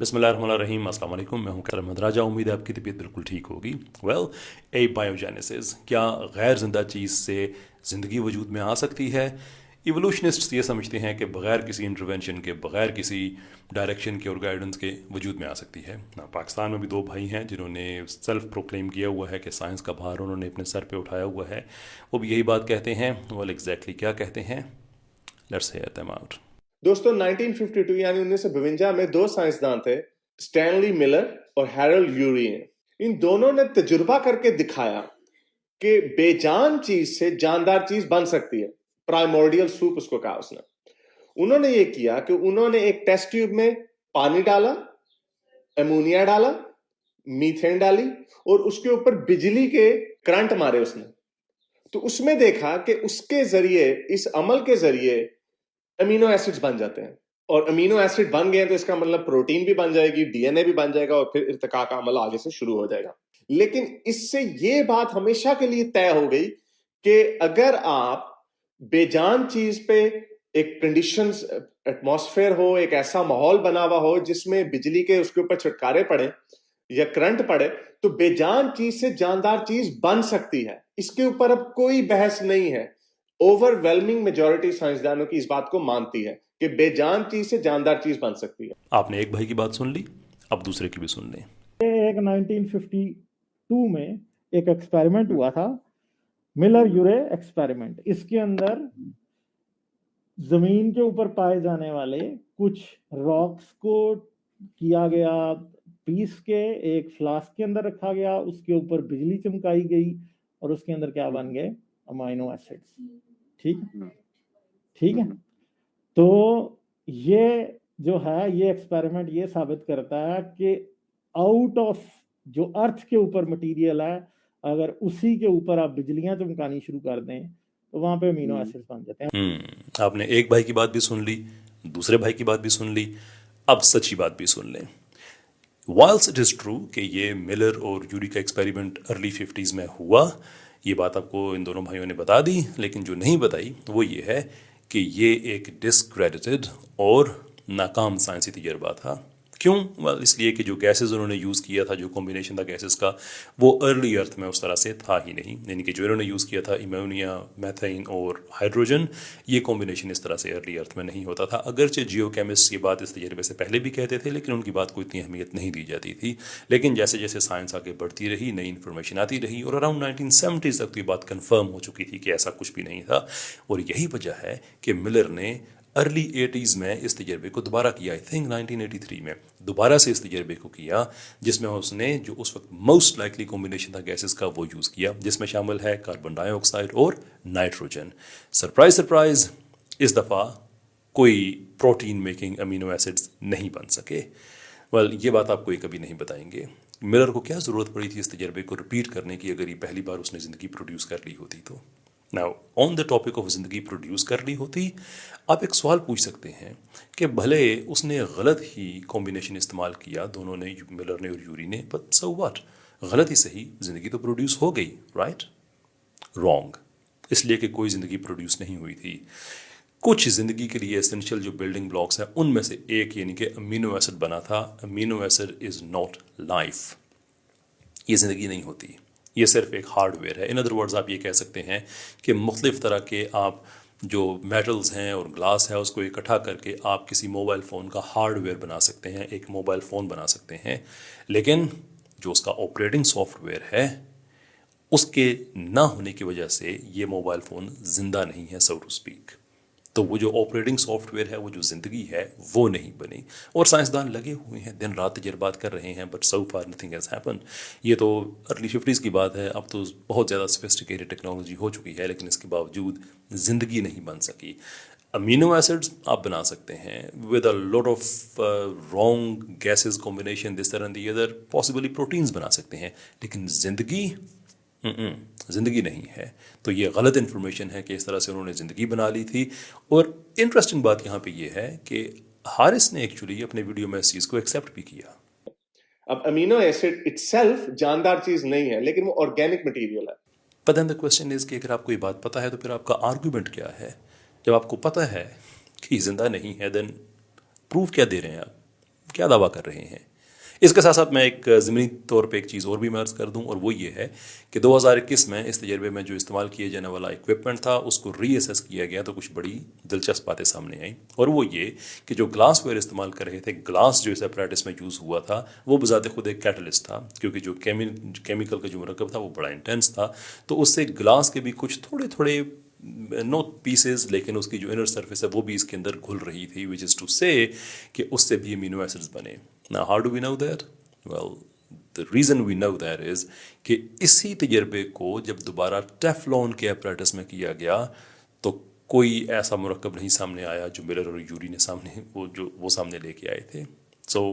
बिस्मिल्लाहिर्रहमानिर्रहीम, अस्सलाम वालेकुम। मैं हूं कैसर अहमद राजा। उम्मीद है आपकी तबीयत बिल्कुल ठीक होगी। ए बायोजेनेसिस, क्या गैर जिंदा चीज़ से ज़िंदगी वजूद में आ सकती है? इवोल्यूशनिस्ट्स ये समझते हैं कि बग़ैर किसी इंटरवेंशन के, बग़ैर किसी डायरेक्शन के और गाइडेंस के वजूद में आ सकती है ना। पाकिस्तान में भी दो भाई हैं जिन्होंने सेल्फ प्रोक्लेम किया हुआ है कि साइंस का भार उन्होंने अपने सर पे उठाया हुआ है। वो भी यही बात कहते हैं। वेल एग्जैक्टली क्या कहते हैं? Let's hear them out. दोस्तों 1952 यानी 1952 में दो साइंसदान थे, स्टैनली मिलर और हैरोल्ड यूरी ने। इन दोनों ने तजुर्बा करके दिखाया कि बेजान चीज से जानदार चीज बन सकती है। प्राइमोर्डियल सूप उसको कहा उसने। उन्होंने ये किया कि उन्होंने एक टेस्ट ट्यूब में पानी डाला, अमोनिया डाला, मीथेन डाली और उसके ऊपर बिजली के करंट मारे उसने। तो उसमें देखा कि उसके जरिए, इस अमल के जरिए अमीनो एसिड्स बन जाते हैं। और अमीनो एसिड बन गए तो इसका मतलब प्रोटीन भी बन जाएगी, डीएनए भी बन जाएगा और फिर इर्तिका का अमल आगे से शुरू हो जाएगा। लेकिन इससे ये बात हमेशा के लिए तय हो गई कि अगर आप बेजान चीज पे एक कंडीशंस, एटमॉस्फेयर हो, एक ऐसा माहौल बना हुआ हो जिसमें बिजली के उसके ऊपर छिटकारे पड़े या करंट पड़े, तो बेजान चीज से जानदार चीज बन सकती है। इसके ऊपर अब कोई बहस नहीं है। ओवरवेलमिंग मेजॉरिटी साइंसदानों की इस बात को मानती है कि बेजान चीज से जानदार चीज बन सकती है। आपने एक भाई की बात सुन ली, अब दूसरे की भी सुन लें। एक 1952 में एक एक्सपेरिमेंट हुआ था, मिलर यूरे एक्सपेरिमेंट। इसके अंदर जमीन के ऊपर पाए जाने वाले कुछ रॉक्स को किया गया, पीस के एक फ्लास्क के अंदर रखा गया, उसके ऊपर बिजली चमकाई गई और उसके अंदर क्या बन गए? Amino acids. ठीक है। तो ये जो है, ये एक्सपेरिमेंट ये साबित करता है कि आउट ऑफ जो अर्थ के ऊपर मटेरियल है, अगर उसी के ऊपर आप बिजलियां चमकानी शुरू कर दें तो वहां पे अमीनो एसिड्स बन जाते हैं। आपने एक भाई की बात भी सुन ली, दूसरे भाई की बात भी सुन ली, अब सच्ची बात भी सुन लें। वाइल्स इट इज़ ट्रू कि ये मिलर और यूरी का एक्सपेरिमेंट अर्ली 50s में हुआ, ये बात आपको इन दोनों भाइयों ने बता दी, लेकिन जो नहीं बताई वो ये है कि ये एक डिस्क्रेडिटेड और नाकाम साइंसी तजर्बा था। क्यों? वेल, इसलिए कि जो गैसेस उन्होंने यूज़ किया था, जो कॉम्बिनेशन था गैसेस का, वो अर्ली अर्थ में उस तरह से था ही नहीं। यानी कि जो इन्होंने यूज़ किया था अमोनिया, मीथेन और हाइड्रोजन, ये कॉम्बिनेशन इस तरह से अर्ली अर्थ में नहीं होता था। अगरचे जियोकेमिस्ट ये बात इस तजर्बे से पहले भी कहते थे, लेकिन उनकी बात को इतनी अहमियत नहीं दी जाती थी। लेकिन जैसे जैसे साइंस आगे बढ़ती रही, नई इन्फॉर्मेशन आती रही और अराउंड 1970s तक तो ये बात कन्फर्म हो चुकी थी कि ऐसा कुछ भी नहीं था। और यही वजह है कि मिलर ने अर्ली 80s में इस तजर्बे को दोबारा किया। आई थिंक 1983 में दोबारा से इस तजर्बे को किया, जिसमें उसने जो उस वक्त मोस्ट लाइकली कॉम्बिनेशन था गैसेस का वो यूज़ किया, जिसमें शामिल है कार्बन डाइऑक्साइड और नाइट्रोजन। सरप्राइज सरप्राइज, इस दफ़ा कोई प्रोटीन मेकिंग अमीनो एसिड्स नहीं बन सके। वेल, ये बात आपको ये कभी नहीं बताएंगे। मिलर को क्या ज़रूरत पड़ी थी इस तजर्बे को रिपीट करने की, अगर ये पहली बार उसने ज़िंदगी प्रोड्यूस कर ली होती तो। Now on the topic of ज़िंदगी प्रोड्यूस कर ली होती, आप एक सवाल पूछ सकते हैं कि भले उसने गलत ही कॉम्बिनेशन इस्तेमाल किया, दोनों ने, मिलर ने और यूरी ने, बट सो व्हाट, गलत ही सही, ज़िंदगी तो प्रोड्यूस हो गई, राइट? रॉन्ग, इसलिए कि कोई ज़िंदगी प्रोड्यूस नहीं हुई थी। कुछ ज़िंदगी के लिए एसेंशियल जो बिल्डिंग ब्लॉक्स हैं, उनमें से एक यानी कि अमीनो एसिड बना था। Amino acid is not life, ये ज़िंदगी नहीं होती, ये सिर्फ एक हार्डवेयर है। इन अदर वर्ड्स आप ये कह सकते हैं कि मुख्तलिफ़ तरह के आप जो मेटल्स हैं और ग्लास है उसको इकट्ठा करके आप किसी मोबाइल फ़ोन का हार्डवेयर बना सकते हैं, एक मोबाइल फ़ोन बना सकते हैं। लेकिन जो उसका ऑपरेटिंग सॉफ्टवेयर है, उसके ना होने की वजह से ये मोबाइल फ़ोन ज़िंदा नहीं है, सो टू स्पीक। तो वो जो ऑपरेटिंग सॉफ्टवेयर है, वो जो ज़िंदगी है, वो नहीं बनी। और साइंसदान लगे हुए हैं, दिन रात तजर्बात कर रहे हैं, but so far nothing has happen. ये तो अर्ली 50s की बात है, अब तो बहुत ज़्यादा सोफिस्टिकेटेड टेक्नोलॉजी हो चुकी है, लेकिन इसके बावजूद ज़िंदगी नहीं बन सकी। अमीनो एसिड्स आप बना सकते हैं with a lot of wrong gases combination, this तरह and the other, possibly proteins बना सकते हैं, लेकिन ज़िंदगी नहीं है। तो ये गलत इन्फॉर्मेशन है कि इस तरह से उन्होंने ज़िंदगी बना ली थी। और इंटरेस्टिंग बात यहाँ पे ये है कि हारिस ने एक्चुअली अपने वीडियो में इस चीज़ को एक्सेप्ट भी किया। अब अमीनो एसिड इटसेल्फ जानदार चीज नहीं है, लेकिन वो ऑर्गेनिक मटेरियल है। But then the question is कि अगर आपको ये बात पता है तो फिर आपका आर्गूमेंट क्या है? जब आपको पता है कि जिंदा नहीं है, देन प्रूफ क्या दे रहे हैं आप کیا دعویٰ کر رہے ہیں. اس کے ساتھ ساتھ میں ایک ضمنی طور پہ ایک چیز اور بھی عرض کر دوں، اور وہ یہ ہے کہ 2021 میں اس تجربے میں جو استعمال کیے جانے والا اکوپمنٹ تھا اس کو ری اسیس کیا گیا تو کچھ بڑی دلچسپ باتیں سامنے آئیں، اور وہ یہ کہ جو گلاس ویئر استعمال کر رہے تھے، گلاس جو اس اپریٹس میں یوز ہوا تھا وہ بذات خود ایک کیٹلسٹ تھا، کیونکہ جو کیمیکل کا جو مرکب تھا وہ بڑا انٹینس تھا، تو اس سے گلاس کے بھی کچھ تھوڑے تھوڑے نو پیسز، لیکن اس کی جو انر سرفیس ہے وہ بھی اس کے اندر گھل رہی تھی، وچ از ٹو سے کہ اس سے بھی امینو ایسڈز بنے. Now, how do we know that? Well, the reason we know that is کہ اسی تجربے کو جب دوبارہ ٹیفلون کے اپریٹس میں کیا گیا تو کوئی ایسا مرکب نہیں سامنے آیا جو ملر اور یوری نے سامنے وہ سامنے لے کے آئے تھے. سو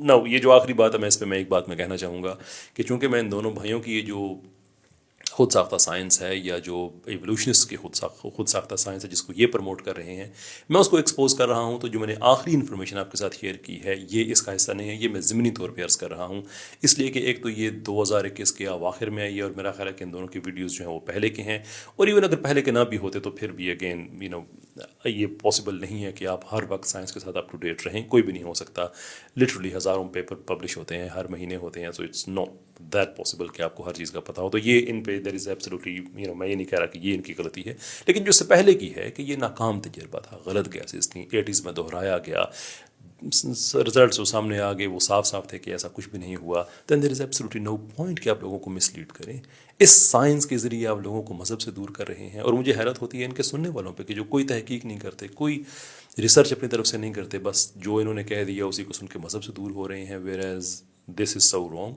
نو، یہ جو آخری بات ہے میں اس پہ ایک بات میں کہنا چاہوں گا کہ چونکہ میں ان دونوں بھائیوں کی یہ جو خود ساختہ سائنس ہے یا جو ایولیوشنسٹ کی خود ساختہ سائنس ہے جس کو یہ پروموٹ کر رہے ہیں، میں اس کو ایکسپوز کر رہا ہوں، تو جو میں نے آخری انفارمیشن آپ کے ساتھ شیئر کی ہے یہ اس کا حصہ نہیں ہے، یہ میں ضمنی طور پہ عرض کر رہا ہوں، اس لیے کہ ایک تو یہ 2021 کے اواخر میں آئی ہے، اور میرا خیال ہے کہ ان دونوں کی ویڈیوز جو ہیں وہ پہلے کے ہیں، اور ایون اگر پہلے کے نہ بھی ہوتے تو پھر بھی اگین یہ پاسبل نہیں ہے کہ آپ ہر وقت سائنس کے ساتھ اپ ٹو ڈیٹ رہیں، کوئی بھی نہیں ہو سکتا. لٹرلی ہزاروں پیپر پبلش ہوتے ہیں، ہر مہینے ہوتے ہیں، so it's not that possible کہ آپ کو ہر چیز کا پتہ ہو. تو یہ ان پہ دیر از ایبسلیوٹلی میں یہ نہیں کہہ رہا کہ یہ ان کی غلطی ہے، لیکن جو اس سے پہلے کی ہے کہ یہ ناکام تجربہ تھا، غلط گیسز تھیں، 80s میں دہرایا گیا، رزلٹس جو سامنے آ گئے وہ صاف صاف تھے کہ ایسا کچھ بھی نہیں ہوا. دین دیر از ایبسلیوٹلی نو پوائنٹ کہ آپ لوگوں کو مس لیڈ کریں. اس سائنس کے ذریعے آپ لوگوں کو مذہب سے دور کر رہے ہیں، اور مجھے حیرت ہوتی ہے ان کے سننے والوں پہ کہ جو کوئی تحقیق نہیں کرتے، کوئی ریسرچ اپنی طرف سے نہیں کرتے، بس جو انہوں نے کہہ دیا اسی کو سن کے مذہب سے دور ہو رہے ہیں. Where as this is so wrong.